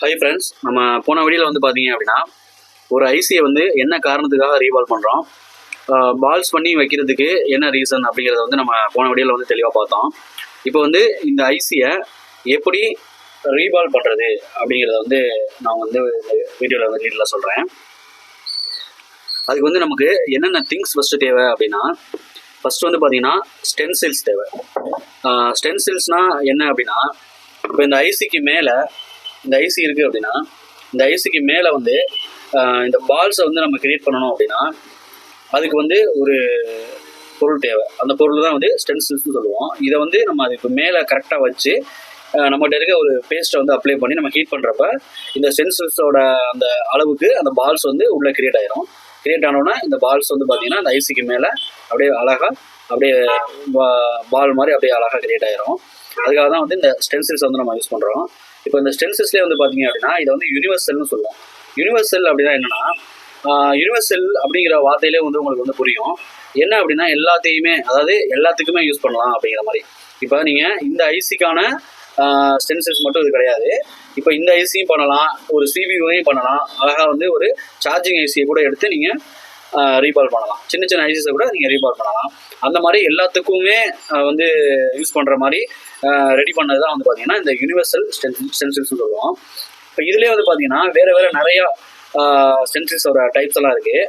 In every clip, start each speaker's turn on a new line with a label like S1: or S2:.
S1: Hi friends, நம்ம போன வீடியோவில் வந்து பார்த்தீங்க அப்படின்னா ஒரு ஐசியை வந்து என்ன காரணத்துக்காக ரீவால்வ் பண்ணுறோம், பால்ஸ் பண்ணி வைக்கிறதுக்கு என்ன ரீசன் அப்படிங்கிறத வந்து நம்ம போன வீடியோவில் வந்து தெளிவாக பார்த்தோம். இப்போ வந்து இந்த ஐசியை எப்படி ரீவால்வ் பண்ணுறது அப்படிங்கிறத வந்து நான் வந்து வீடியோவில் வந்து டீட்டெயிலாக சொல்கிறேன். அதுக்கு வந்து நமக்கு என்னென்ன திங்ஸ் ஃபஸ்ட்டு தேவை அப்படின்னா, ஃபஸ்ட்டு வந்து பார்த்தீங்கன்னா ஸ்டென்சில்ஸ் தேவை. ஸ்டென்சில்ஸ்னால் என்ன அப்படின்னா, இப்போ இந்த ஐசிக்கு மேலே இந்த ஐசி இருக்குது அப்படின்னா, இந்த ஐசிக்கு மேலே வந்து இந்த பால்ஸை வந்து நம்ம கிரியேட் பண்ணணும் அப்படின்னா அதுக்கு வந்து ஒரு பொருள் தேவை. அந்த பொருள் தான் வந்து ஸ்டென்சில்ஸ்னு சொல்லுவோம். இதை வந்து நம்ம அதுக்கு மேலே கரெக்டாக வச்சு நம்மகிட்ட இருக்க ஒரு பேஸ்ட்டை வந்து அப்ளை பண்ணி நம்ம ஹீட் பண்ணுறப்ப இந்த ஸ்டென்சில்ஸோட அந்த அளவுக்கு அந்த பால்ஸ் வந்து உள்ளே கிரியேட் ஆகிரும். கிரியேட் ஆனோன்னா இந்த பால்ஸ் வந்து பார்த்திங்கன்னா அந்த ஐசிக்கு மேலே அப்படியே அழகாக அப்படியே பால் மாதிரி அப்படியே அழகாக கிரியேட் ஆகிரும். அதுக்காக தான் வந்து இந்த ஸ்டென்சில்ஸ் வந்து நம்ம யூஸ் பண்ணுறோம். இப்போ இந்த ஸ்டென்சில்ஸ்லேயே வந்து பார்த்தீங்க அப்படின்னா இதை வந்து யூனிவர்சல்னு சொல்லுவோம். யூனிவர்சல் அப்படின்னா என்னென்னா, யூனிவர்சல் அப்படிங்கிற வார்த்தையிலே வந்து உங்களுக்கு வந்து புரியும் என்ன அப்படின்னா, எல்லாத்தையுமே அதாவது எல்லாத்துக்குமே யூஸ் பண்ணலாம் அப்படிங்கிற மாதிரி. இப்போ நீங்கள் இந்த ஐசிக்கான ஸ்டென்சில்ஸ் மட்டும் இது கிடையாது. இப்போ இந்த ஐசியும் பண்ணலாம், ஒரு சிபியூவையும் பண்ணலாம், அழகாக வந்து ஒரு சார்ஜிங் ஐசியை கூட எடுத்து நீங்கள் ரீபால் பண்ணலாம். சின்ன சின்ன ஐசிஸை கூட நீங்கள் ரீபால் பண்ணலாம். அந்த மாதிரி எல்லாத்துக்குமே வந்து யூஸ் பண்ணுற மாதிரி ரெடி பண்ணது தான் வந்து பார்த்தீங்கன்னா இந்த யூனிவர்சல் ஸ்டென்சில்ஸ்னு சொல்லுவோம். இப்போ இதுலேயே வந்து பார்த்தீங்கன்னா வேறு வேறு நிறையா ஸ்டென்சில்ஸோட டைப்ஸ் எல்லாம் இருக்குது.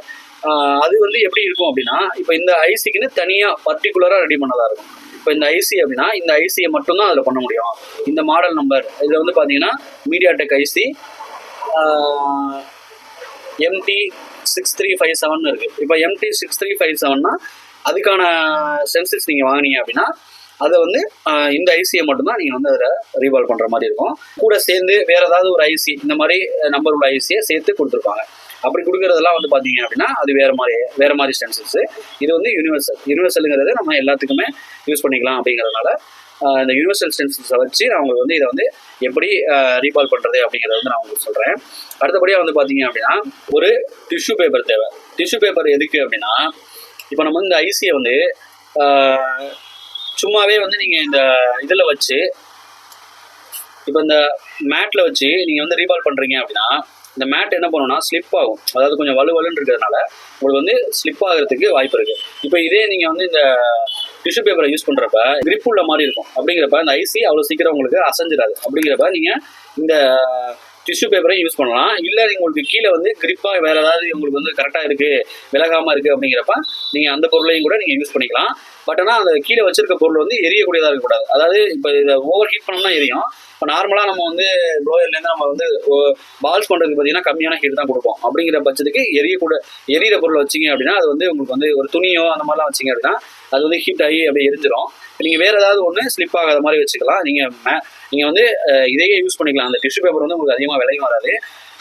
S1: அது வந்து எப்படி இருக்கும் அப்படின்னா, இப்போ இந்த ஐசிக்குன்னு தனியாக பர்டிகுலராக ரெடி பண்ணதாக இருக்கும். இப்போ இந்த ஐசி அப்படின்னா இந்த ஐசியை மட்டும்தான் அதில் பண்ண முடியும். இந்த மாடல் நம்பர் இதில் வந்து பார்த்தீங்கன்னா மீடியாடெக் ஐசி MT6357 இருக்குது. இப்போ MT6357னா அதுக்கான ஸ்டென்சில்ஸ் நீங்கள் வாங்கினீங்க அப்படின்னா அதை வந்து இந்த ஐசியை மட்டும்தான் நீங்கள் வந்து அதில் ரீவால்வ் பண்ணுற மாதிரி இருக்கும். கூட சேர்ந்து வேறு ஏதாவது ஒரு ஐசி இந்த மாதிரி நம்பர் உள்ள ஐசியை சேர்த்து கொடுத்துருப்பாங்க. அப்படி கொடுக்குறதெல்லாம் வந்து பார்த்தீங்க அப்படின்னா அது வேறு மாதிரி ஸ்டென்சில்ஸு. இது வந்து யூனிவர்சலுங்கிறது நம்ம எல்லாத்துக்குமே யூஸ் பண்ணிக்கலாம். அப்படிங்கிறதுனால இந்த யூனிவர்சல் ஸ்டென்சில்ஸை வச்சு நான் உங்களுக்கு வந்து இதை வந்து எப்படி ரீவால்வ் பண்ணுறது அப்படிங்கிறத வந்து நான் உங்களுக்கு சொல்கிறேன். அடுத்தபடியாக வந்து பார்த்தீங்க அப்படின்னா ஒரு டிஷ்யூ பேப்பர் தேவை. டிஷ்யூ பேப்பர் எதுக்கு அப்படின்னா, இப்போ நம்ம வந்து இந்த ஐசியை வந்து சும்மாவே வந்து நீங்கள் இந்த இதில் வச்சு இப்போ இந்த மேட்டில் வச்சு நீங்கள் வந்து ரீவால்வ் பண்ணுறீங்க அப்படின்னா இந்த மேட் என்ன பண்ணணும்னா ஸ்லிப் ஆகும். அதாவது கொஞ்சம் வலுவலுன்னு இருக்கிறதுனால உங்களுக்கு வந்து ஸ்லிப் ஆகிறதுக்கு வாய்ப்பு இருக்குது. இப்போ இதே நீங்கள் வந்து இந்த டிஷ்யூ பேப்பரை யூஸ் பண்ணுறப்ப கிரிப் உள்ள மாதிரி இருக்கும். அப்படிங்கிறப்ப இந்த ஐசி அவ்வளோ சீக்கிரம் உங்களுக்கு அசைஞ்சிடாது. அப்படிங்கிறப்ப நீங்கள் இந்த டிஷ்யூ பேப்பரையும் யூஸ் பண்ணலாம். இல்லை உங்களுக்கு கீழே வந்து கிரிப்பாக வேறு ஏதாவது உங்களுக்கு வந்து கரெக்டாக இருக்குது, விலகாமல் இருக்குது அப்படிங்கிறப்ப நீங்கள் அந்த பொருளையும் கூட நீங்கள் யூஸ் பண்ணிக்கலாம். பட் ஆனால் அந்த கீழே வச்சிருக்க பொருள் வந்து எரியக்கூடியதாக இருக்கக்கூடாது. அதாவது இப்போ இதை ஓவர் ஹீட் பண்ணோம்னா எரியும். இப்போ நார்மலாக நம்ம வந்து ப்ளோயர்லேருந்து நம்ம வந்து பால்ஸ் பண்ணுறதுக்கு பார்த்தீங்கன்னா கம்மியான ஹீட் தான் கொடுப்போம். அப்படிங்கிற பட்சத்துக்கு எரியிற பொருளை வச்சிங்க அப்படின்னா அது வந்து உங்களுக்கு வந்து ஒரு துணியோ அந்த மாதிரிலாம் வச்சிங்க அப்படின்னா அது வந்து ஹீட் ஆகி அப்படியே எரிஞ்சிடும். நீங்கள் வேறு ஏதாவது ஒன்று ஸ்லிப் ஆகாத மாதிரி வச்சுக்கலாம். நீங்கள் வந்து இதையே யூஸ் பண்ணிக்கலாம். அந்த டிஷ்யூ பேப்பர் வந்து உங்களுக்கு அதிகமாக விலையும் வராது.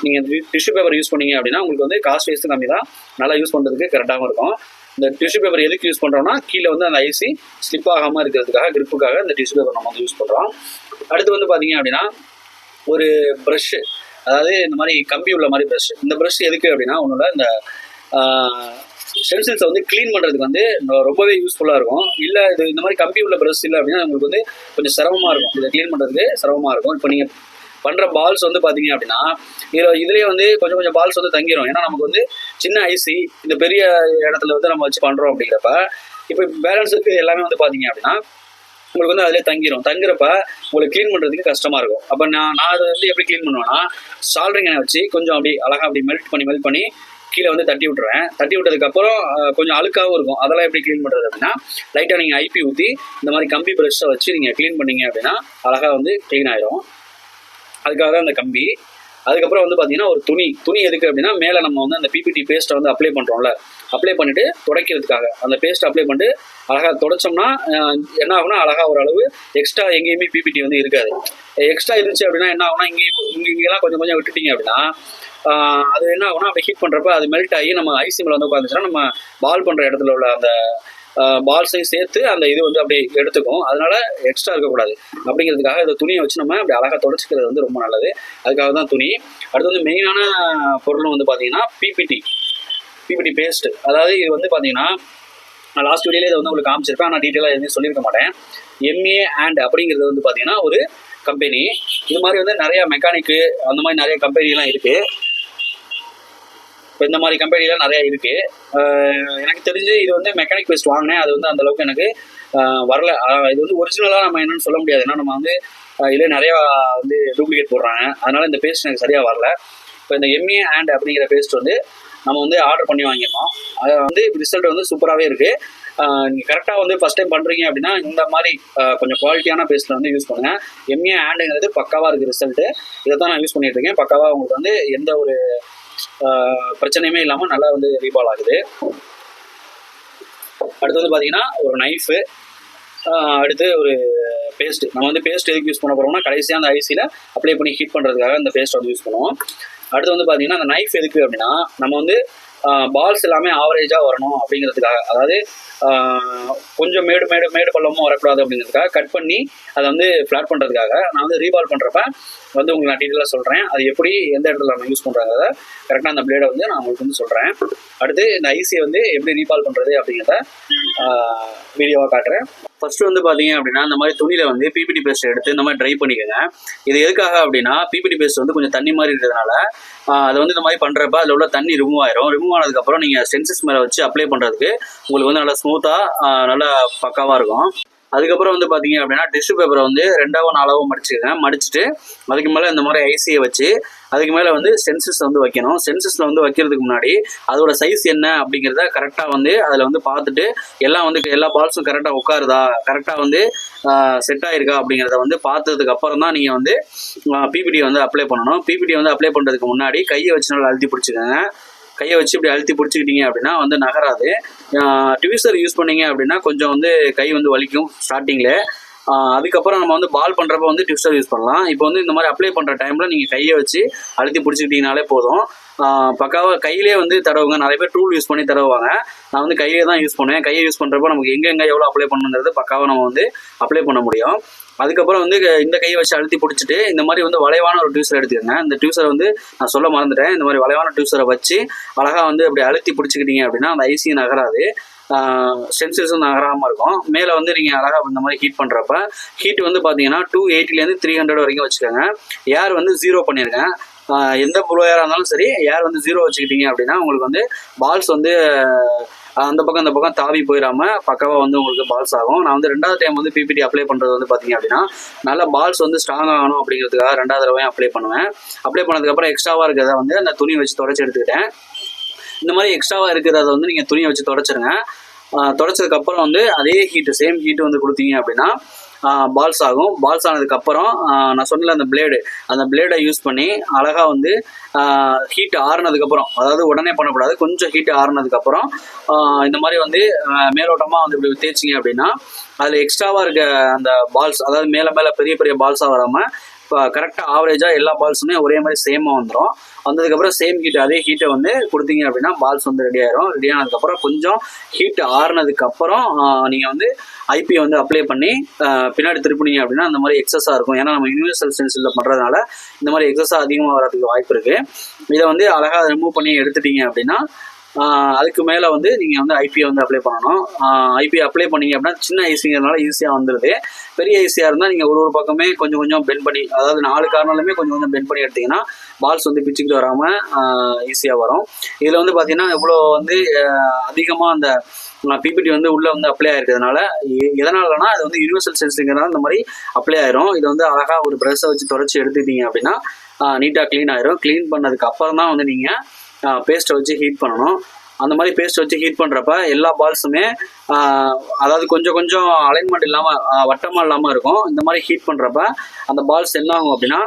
S1: நீங்கள் டிஷ்யூ பேப்பர் யூஸ் பண்ணீங்க அப்படின்னா உங்களுக்கு வந்து காஸ்ட் வைஸ் கம்மி தான், நல்லா யூஸ் பண்ணுறதுக்கு கரெக்டாகவும் இருக்கும். இந்த டிஷ்யூ பேப்பர் எதுக்கு யூஸ் பண்ணுறோம்னா, கீழே வந்து அந்த ஐசி ஸ்லிப் ஆகாமல் இருக்கிறதுக்காக கிரிப்புக்காக இந்த டிஷ்யூ பேப்பர் நம்ம வந்து யூஸ் பண்ணுறோம். அடுத்து வந்து பார்த்தீங்க அப்படின்னா ஒரு ப்ரஷ்ஷு, அதாவது இந்த மாதிரி கம்பி உள்ள மாதிரி ப்ரஷ். இந்த ப்ரஷ் எதுக்கு அப்படின்னா ஒன்றும் இல்லை, இந்த ஸ்டென்சில்ஸை வந்து க்ளீன் பண்ணுறதுக்கு வந்து ரொம்பவே யூஸ்ஃபுல்லாக இருக்கும். இல்லை இது இந்த மாதிரி கம்பி உள்ள ப்ரஷ் இல்லை அப்படின்னா உங்களுக்கு வந்து கொஞ்சம் சிரமமாக இருக்கும். இதை க்ளீன் பண்ணுறதுக்கு சிரமமாக இருக்கும். இப்போ நீங்கள் பண்ணுற பால்ஸ் வந்து பார்த்தீங்க அப்படின்னா இதுலேயே வந்து கொஞ்சம் பால்ஸ் வந்து தங்கிடும். ஏன்னா நமக்கு வந்து சின்ன ஐசி இந்த பெரிய இடத்துல வந்து நம்ம வச்சு பண்ணுறோம். அப்படிங்கிறப்ப இப்போ பேலன்ஸுக்கு எல்லாமே வந்து பார்த்தீங்க அப்படின்னா உங்களுக்கு வந்து அதிலே தங்குறப்ப உங்களுக்கு க்ளீன் பண்ணுறதுக்கு கஷ்டமாக இருக்கும். அப்போ நான் அதை வந்து எப்படி க்ளீன் பண்ணுவேன்னா, சால்ட்ரிங் எண்ணெய் வச்சு கொஞ்சம் அப்படி அழகாக அப்படி மெல்ட் பண்ணி கீழே வந்து தட்டி விட்டுருவேன். தட்டி விட்டதுக்கப்புறம் கொஞ்சம் அழுக்காகவும் இருக்கும். அதெல்லாம் எப்படி க்ளீன் பண்ணுறது அப்படின்னா, லைட்டாக நீங்கள் ஐபி ஊற்றி இந்த மாதிரி கம்பி ப்ரஷ்ஷை வச்சு நீங்கள் க்ளீன் பண்ணிங்க அப்படின்னா அழகாக வந்து க்ளீன் ஆகிடும். அதுக்காக தான் அந்த கம்பி. அதுக்கப்புறம் வந்து பார்த்தீங்கன்னா ஒரு துணி எதுக்கு அப்படின்னா, மேலே நம்ம வந்து அந்த பிபிடி பேஸ்ட்டை வந்து அப்ளை பண்ணுறோம்ல, அப்ளை பண்ணிவிட்டு துடைக்கிறதுக்காக அந்த பேஸ்ட் அப்ளை பண்ணிட்டு அழகாக துடைச்சோம்னா என்ன ஆகுனா அழகாக ஓரளவு எக்ஸ்ட்ரா எங்கேயுமே பிபிடி வந்து இருக்காது. எக்ஸ்ட்ரா இருந்துச்சு அப்படின்னா என்ன ஆகுனா இங்கெல்லாம் கொஞ்சம் விட்டுட்டிங்க அப்படின்னா அது என்ன ஆகுனா அப்படி ஹீட் பண்ணுறப்ப அது மெல்ட் ஆகி நம்ம ஐசி மேலே வந்து உட்காந்துச்சுன்னா நம்ம பால் பண்ணுற இடத்துல உள்ள அந்த பால்ஸையும் சேர்த்து அந்த இது வந்து அப்படியே எடுத்துக்கும். அதனால எக்ஸ்ட்ரா இருக்கக்கூடாது. அப்படிங்கிறதுக்காக இந்த துணியை வச்சு நம்ம அப்படி அழகாக துடைச்சிக்கிறது வந்து ரொம்ப நல்லது. அதுக்காக தான் துணி. அடுத்து வந்து மெயினான பொருளும் வந்து பார்த்தீங்கன்னா பிபிடி பேஸ்ட்டு. அதாவது இது வந்து பார்த்தீங்கன்னா நான் லாஸ்ட் வீடியோவில் இதை வந்து உங்களுக்கு காமிச்சிருப்பேன். ஆனால் டீட்டெயிலாக எதுவும் சொல்லியிருக்க மாட்டேன். MA&, அப்படிங்கிறது வந்து பார்த்தீங்கன்னா ஒரு கம்பெனி. இது மாதிரி வந்து நிறைய மெக்கானிக்கு அந்த மாதிரி நிறைய கம்பெனிலாம் இருக்குது. இப்போ இந்த மாதிரி கம்பெனிலாம் நிறையா இருக்குது. எனக்கு தெரிஞ்சு இது வந்து மெக்கானிக் பேஸ்ட் வாங்கினேன், அது வந்து அந்தளவுக்கு எனக்கு வரல. இது வந்து ஒரிஜினலாக நம்ம என்னென்னு சொல்ல முடியாது, ஏன்னா நம்ம வந்து இதில் நிறையா வந்து டூப்ளிகேட் போடுறாங்க, அதனால் இந்த பேஸ்ட் எனக்கு சரியாக வரல. இப்போ இந்த எம்ஏ அண்ட் அப்படிங்கிற பேஸ்ட் வந்து நம்ம வந்து ஆர்டர் பண்ணி வாங்கிடணும். அதை வந்து ரிசல்ட் வந்து சூப்பராகவே இருக்குது. நீங்கள் கரெக்டாக வந்து ஃபஸ்ட் டைம் பண்ணுறீங்க அப்படின்னா இந்த மாதிரி கொஞ்சம் குவாலிட்டியான பேஸ்ட்டில் வந்து யூஸ் பண்ணுங்கள். எம்ஏ ஆண்டுங்கிறது பக்காவாக இருக்குது ரிசல்ட்டு. இதை தான் நான் யூஸ் பண்ணிகிட்ருக்கேன். பக்காவாக உங்களுக்கு வந்து எந்த ஒரு பிரச்சனையுமே இல்லாமல் நல்லா வந்து ரீபால் ஆகுது. அடுத்து வந்து பார்த்தீங்கன்னா ஒரு நைஃபு, அடுத்து ஒரு பேஸ்ட்டு. நம்ம வந்து பேஸ்ட் எதுக்கு யூஸ் பண்ண போகிறோம்னா கடைசியாக அந்த ஐசியில் அப்ளை பண்ணி ஹீட் பண்ணுறதுக்காக அந்த பேஸ்ட் வந்து யூஸ் பண்ணுவோம். அடுத்து வந்து பார்த்தீங்கன்னா அந்த நைஃப் எதுக்கு அப்படின்னா நம்ம வந்து பால்ஸ் எல்லாமே ஆவரேஜாக வரணும் அப்படிங்கிறதுக்காக, அதாவது கொஞ்சம் மேடு பள்ளமும் வரக்கூடாது அப்படிங்கிறதுக்காக கட் பண்ணி அதை வந்து ஃப்ளாட் பண்ணுறதுக்காக நான் வந்து ரீபால் பண்ணுறப்ப வந்து உங்களுக்கு நான் டீட்டெயிலாக சொல்கிறேன். அது எப்படி எந்த இடத்துல நம்ம யூஸ் பண்ணுறாங்க கரெக்டாக அந்த பிளேடை வந்து நான் உங்களுக்கு வந்து சொல்கிறேன். அடுத்து இந்த ஐசியை வந்து எப்படி ரீபால் பண்ணுறது அப்படிங்கிறத வீடியோவாக காட்டுறேன். ஃபர்ஸ்ட் வந்து பார்த்தீங்க அப்படின்னா இந்த மாதிரி துணியில் வந்து பிபிடி பேஸ்ட் எடுத்து இந்த மாதிரி ட்ரை பண்ணிக்கோங்க. இது எதுக்காக அப்படின்னா பிபிடி பேஸ்ட் வந்து கொஞ்சம் தண்ணி மாதிரி இருக்கிறதுனால அதை வந்து இந்த மாதிரி பண்ணுறப்ப அதில் உள்ள தண்ணி ரிமூவ் ஆயிரும். ரிமூவ் ஆனதுக்கப்புறம் நீங்கள் ஸ்டென்சில்ஸ் மேலே வச்சு அப்ளை பண்ணுறதுக்கு உங்களுக்கு வந்து நல்லா ஸ்மூத்தாக நல்லா பக்காவாக இருக்கும். அதுக்கப்புறம் வந்து பார்த்தீங்க அப்படின்னா டிஷ்யூ பேப்பரை வந்து 2 4 மடிச்சுக்கங்க. மடிச்சுட்டு அதுக்கு மேலே இந்த மாதிரி ஐசியை வச்சு அதுக்கு மேலே வந்து ஸ்டென்சில்ஸ் வந்து வைக்கணும். ஸ்டென்சில்ஸில் வந்து வைக்கிறதுக்கு முன்னாடி அதோட சைஸ் என்ன அப்படிங்கிறத கரெக்டாக வந்து அதில் வந்து பார்த்துட்டு எல்லாம் வந்து எல்லா பால்ஸும் கரெக்டாக உட்காருதா, கரெக்டாக வந்து செட் ஆகிருக்கா அப்படிங்கிறத வந்து பார்த்ததுக்கு அப்புறம் தான் நீங்கள் வந்து பிபிடி வந்து அப்ளை பண்ணணும். பிபிடி வந்து அப்ளை பண்ணுறதுக்கு முன்னாடி கையை வச்சு நல்லா அழுத்தி பிடிச்சிக்கோங்க. கையை வச்சு இப்படி அழுத்தி பிடிச்சிக்கிட்டீங்க அப்படின்னா வந்து நகராது. ட்விஸ்டர் யூஸ் பண்ணிங்க அப்படின்னா கொஞ்சம் வந்து கை வந்து வலிக்கும் ஸ்டார்டிங்கில். அதுக்கப்புறம் நம்ம வந்து பால் பண்ணுறப்ப வந்து ட்விஸ்டர் யூஸ் பண்ணலாம். இப்போ வந்து இந்த மாதிரி அப்ளை பண்ணுற டைமில் நீங்கள் கையை வச்சு அழுத்தி பிடிச்சிக்கிட்டீங்கனாலே போதும். பக்காவாக கையிலே வந்து தடவுங்க. நிறைய பேர் டூல் யூஸ் பண்ணி தடவுவாங்க. நான் வந்து கையிலே தான் யூஸ் பண்ணுவேன். கையை யூஸ் பண்ணுறப்போ நமக்கு எங்கெங்கே எவ்வளோ அப்ளை பண்ணுங்கிறது பக்காவாக நம்ம வந்து அப்ளை பண்ண முடியும். அதுக்கப்புறம் வந்து இந்த கையை வச்சு அழுத்தி பிடிச்சிட்டு இந்த மாதிரி வந்து வளைவான ஒரு டியூசர் எடுத்துக்கோங்க. இந்த டியூசரை வந்து நான் சொல்ல மறந்துட்டேன். இந்த மாதிரி வளைவான டியூசரை வச்சு அழகாக வந்து அப்படி அழுத்தி பிடிச்சிக்கிட்டீங்க அப்படின்னா அந்த ஐசி நகராது, ஸ்டென்சில்ஸும் நகராமல் இருக்கும். மேலே வந்து நீங்கள் அழகாக இந்த மாதிரி ஹீட் பண்ணுறப்ப ஹீட் வந்து பார்த்தீங்கன்னா 280 300 வரைக்கும் வச்சுக்கோங்க. ஏர் வந்து 0 பண்ணியிருக்கேன். எந்த புரோயராக இருந்தாலும் சரி ஏர் வந்து 0 வச்சுக்கிட்டீங்க அப்படின்னா உங்களுக்கு வந்து பால்ஸ் வந்து அந்த பக்கம் தாவி போயிடாமல் பக்காவாக வந்து உங்களுக்கு பால்ஸ் ஆகும். நான் வந்து 2வது டைம் வந்து பிபிடி அப்ளை பண்ணுறது வந்து பார்த்தீங்க அப்படின்னா நல்லா பால்ஸ் வந்து ஸ்ட்ராங் ஆகணும் அப்படிங்கிறதுக்காக 2வது தடவையும் அப்ளை பண்ணுவேன். அப்ளை பண்ணதுக்கப்புறம் எக்ஸ்ட்ராவாக இருக்கிறத வந்து அந்த துணி வச்சு தொடச்சி எடுத்துக்கிட்டேன். இந்த மாதிரி எக்ஸ்ட்ராவாக இருக்கிறத வந்து நீங்கள் துணியை வச்சு தொடச்சிருங்க. தொடச்சதுக்கப்புறம் வந்து அதே ஹீட்டு சேம் ஹீட்டு வந்து கொடுத்தீங்க அப்படின்னா பால்ஸ் ஆகும். பால்ஸ் ஆனதுக்கப்புறம் நான் சொன்னல அந்த பிளேடை யூஸ் பண்ணி அழகாக வந்து ஹீட் ஆறுனதுக்கப்புறம், அதாவது உடனே பண்ணக்கூடாது, கொஞ்சம் ஹீட் ஆறுனதுக்கப்புறம் இந்த மாதிரி வந்து மேலோட்டமாக வந்து இப்படி தேய்ச்சிங்க அப்படின்னா அதில் எக்ஸ்ட்ராவாக இருக்க அந்த பால்ஸ், அதாவது மேலே பெரிய பெரிய பால்ஸாக வராமல் இப்போ கரெக்டாக ஆவரேஜாக எல்லா பால்ஸுமே ஒரே மாதிரி சேமாக வந்துடும். வந்ததுக்கப்புறம் சேம் ஹீட் அதே ஹீட்டை வந்து கொடுத்தீங்க அப்படின்னா பால்ஸ் வந்து ரெடி ஆயிரும். ரெடி ஆனதுக்கப்புறம் கொஞ்சம் ஹீட் ஆறுனதுக்கப்புறம் நீங்கள் வந்து ஐபியை வந்து அப்ளை பண்ணி பின்னாடி திருப்பினீங்க அப்படின்னா அந்த மாதிரி எக்ஸஸாக இருக்கும். ஏன்னா நம்ம யூனிவர்சல் ஸ்டென்சிலில் பண்ணுறதுனால இந்த மாதிரி எக்ஸஸாக அதிகமாக வரதுக்கு வாய்ப்பு இருக்குது. இதை வந்து அழகாக ரிமூவ் பண்ணி எடுத்துட்டீங்க அப்படின்னா அதுக்கு மேலே வந்து நீங்கள் வந்து ஐபியை வந்து அப்ளை பண்ணணும். ஐபிஐ அப்ளை பண்ணிங்க அப்படின்னா சின்ன ஐசிங்கிறதுனால ஈஸியாக வந்துடுது. பெரிய ஐசியாக இருந்தால் நீங்கள் ஒரு பக்கமே கொஞ்சம் பெண்ட் பண்ணி, அதாவது 4 கார்னர்லையுமே கொஞ்சம் பெண்ட் பண்ணி எடுத்திங்கன்னா பால்ஸ் வந்து பிச்சுக்கிட்டு வராமல் ஈஸியாக வரும். இதில் வந்து பார்த்தீங்கன்னா இவ்வளோ வந்து அதிகமாக அந்த பிபிடி வந்து உள்ளே வந்து அப்ளை ஆகிருக்கிறதுனால எதனாலனா அது வந்து யூனிவர்சல் ஸ்டென்சில்ங்கிறதுனால இந்த மாதிரி அப்ளை ஆயிரும். இதை வந்து அழகாக ஒரு ப்ரெஷ்ஷை வச்சு தொடச்சி எடுத்துக்கிட்டீங்க அப்படின்னா நீட்டாக க்ளீன் ஆயிரும். க்ளீன் பண்ணதுக்கு அப்புறம் தான் வந்து நீங்கள் பேஸ்ட்டை வச்சு ஹீட் பண்ணணும். அந்த மாதிரி பேஸ்ட்டை வச்சு ஹீட் பண்ணுறப்ப எல்லா பால்ஸுமே அதாவது கொஞ்சம் அலைன்மெண்ட் இல்லாமல் வட்டமாக இல்லாமல் இருக்கும். இந்த மாதிரி ஹீட் பண்ணுறப்ப அந்த பால்ஸ் என்ன ஆகும் அப்படின்னா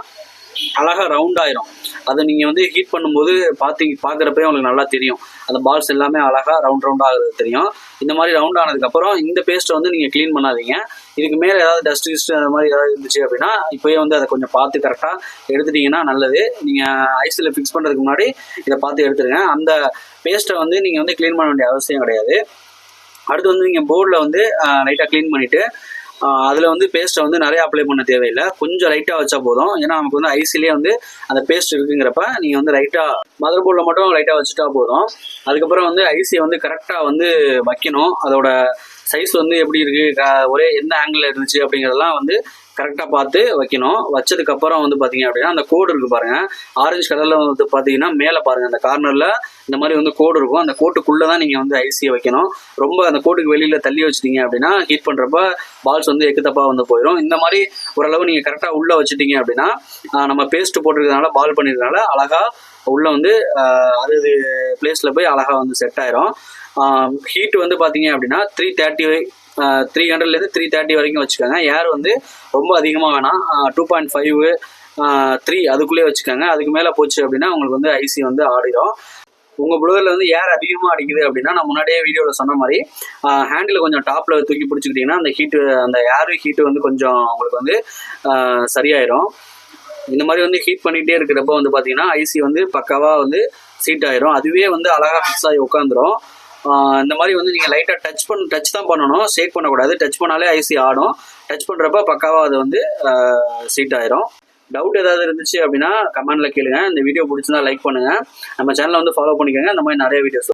S1: அழகாக ரவுண்ட் ஆயிரும். அதை நீங்கள் வந்து ஹீட் பண்ணும்போது பார்க்குறப்பே உங்களுக்கு நல்லா தெரியும். அந்த பால்ஸ் எல்லாமே அழகாக ரவுண்ட் ஆகுறது தெரியும். இந்த மாதிரி ரவுண்ட் ஆனதுக்கப்புறம் இந்த பேஸ்ட்டை வந்து நீங்கள் க்ளீன் பண்ணாதீங்க. இதுக்கு மேலே ஏதாவது டஸ்ட் அந்த மாதிரி ஏதாவது இருந்துச்சு அப்படின்னா இப்போயே வந்து அதை கொஞ்சம் பார்த்து கரெக்டாக எடுத்துட்டிங்கன்னா நல்லது. நீங்கள் ஐஸில் ஃபிக்ஸ் பண்ணுறதுக்கு முன்னாடி இதை பார்த்து எடுத்துருங்க. அந்த பேஸ்ட்டை வந்து நீங்கள் வந்து க்ளீன் பண்ண வேண்டிய அவசியம் கிடையாது. அடுத்து வந்து நீங்கள் போர்டில் வந்து லைட்டாக க்ளீன் பண்ணிவிட்டு அதில் வந்து பேஸ்ட்டை வந்து நிறையா அப்ளை பண்ண தேவையில்லை. கொஞ்சம் லைட்டாக வச்சா போதும். ஏன்னா நமக்கு வந்து ஐசிலேயே வந்து அந்த பேஸ்ட் இருக்குங்கிறப்ப நீங்கள் வந்து லைட்டாக மதர் போர்டில் மட்டும் லைட்டாக வச்சுட்டா போதும். அதுக்கப்புறம் வந்து ஐசியை வந்து கரெக்டாக வந்து வைக்கணும். அதோட சைஸ் வந்து எப்படி இருக்குது, ஒரே எந்த ஆங்கிளில் இருந்துச்சு அப்படிங்கிறதெல்லாம் வந்து கரெக்டாக பார்த்து வைக்கணும். வச்சதுக்கப்புறம் வந்து பார்த்தீங்க அப்படின்னா அந்த கோடு இருக்குது பாருங்கள், ஆரஞ்சு கலரில் வந்து பார்த்தீங்கன்னா மேலே பாருங்கள் அந்த கார்னரில் இந்த மாதிரி வந்து கோடு இருக்கும். அந்த கோட்டுக்குள்ளே தான் நீங்கள் வந்து ஐசியை வைக்கணும். ரொம்ப அந்த கோட்டுக்கு வெளியில் தள்ளி வச்சிட்டிங்க அப்படின்னா ஹீட் பண்ணுறப்ப பால்ஸ் வந்து எக்கு தப்பாக வந்து போயிடும். இந்த மாதிரி ஓரளவு நீங்கள் கரெக்டாக உள்ளே வச்சுட்டிங்க அப்படின்னா நம்ம பேஸ்ட்டு போட்டிருக்கிறதுனால பால் பண்ணியிருக்கனால அழகாக உள்ளே வந்து அது பிளேஸில் போய் அழகாக வந்து செட் ஆயிரும். ஹீட் வந்து பார்த்தீங்க அப்படின்னா 300லேருந்து 330 வரைக்கும் வச்சுக்கோங்க. ஏர் வந்து ரொம்ப அதிகமாக வேணாம், 2.5 3 அதுக்குள்ளேயே வச்சுக்கோங்க. அதுக்கு மேலே போச்சு அப்படின்னா உங்களுக்கு வந்து ஐசி வந்து ஆடிடும். உங்கள் ப்ளோவரில் வந்து ஏர் அதிகமாக அடிக்குது அப்படின்னா நான் முன்னாடியே வீடியோவில் சொன்ன மாதிரி ஹேண்டில் கொஞ்சம் டாப்பில் தூக்கி பிடிச்சிக்கிட்டிங்கன்னா அந்த ஹீட்டு அந்த ஏர் ஹீட்டு வந்து கொஞ்சம் உங்களுக்கு வந்து சரியாயிடும். இந்த மாதிரி வந்து ஹீட் பண்ணிகிட்டே இருக்கிறப்ப வந்து பார்த்தீங்கன்னா ஐசி வந்து பக்காவாக வந்து சீட் ஆயிரும். அதுவே வந்து அழகாக ஃபிக்ஸ் ஆகி உட்காந்துரும். இந்த மாதிரி வந்து நீங்கள் லைட்டாக டச் தான் பண்ணணும், ஷேக் பண்ணக்கூடாது. டச் பண்ணாலே ஐசி ஆடும். டச் பண்ணுறப்ப பக்காவாக அது வந்து சீட் ஆயிரும். டவுட் ஏதாவது இருந்துச்சு அப்படின்னா கமெண்ட்டில் கேளுங்க. இந்த வீடியோ பிடிச்சிருந்தா லைக் பண்ணுங்கள். நம்ம சேனலை வந்து ஃபாலோ பண்ணிக்கோங்க. இந்த மாதிரி நிறைய வீடியோஸ்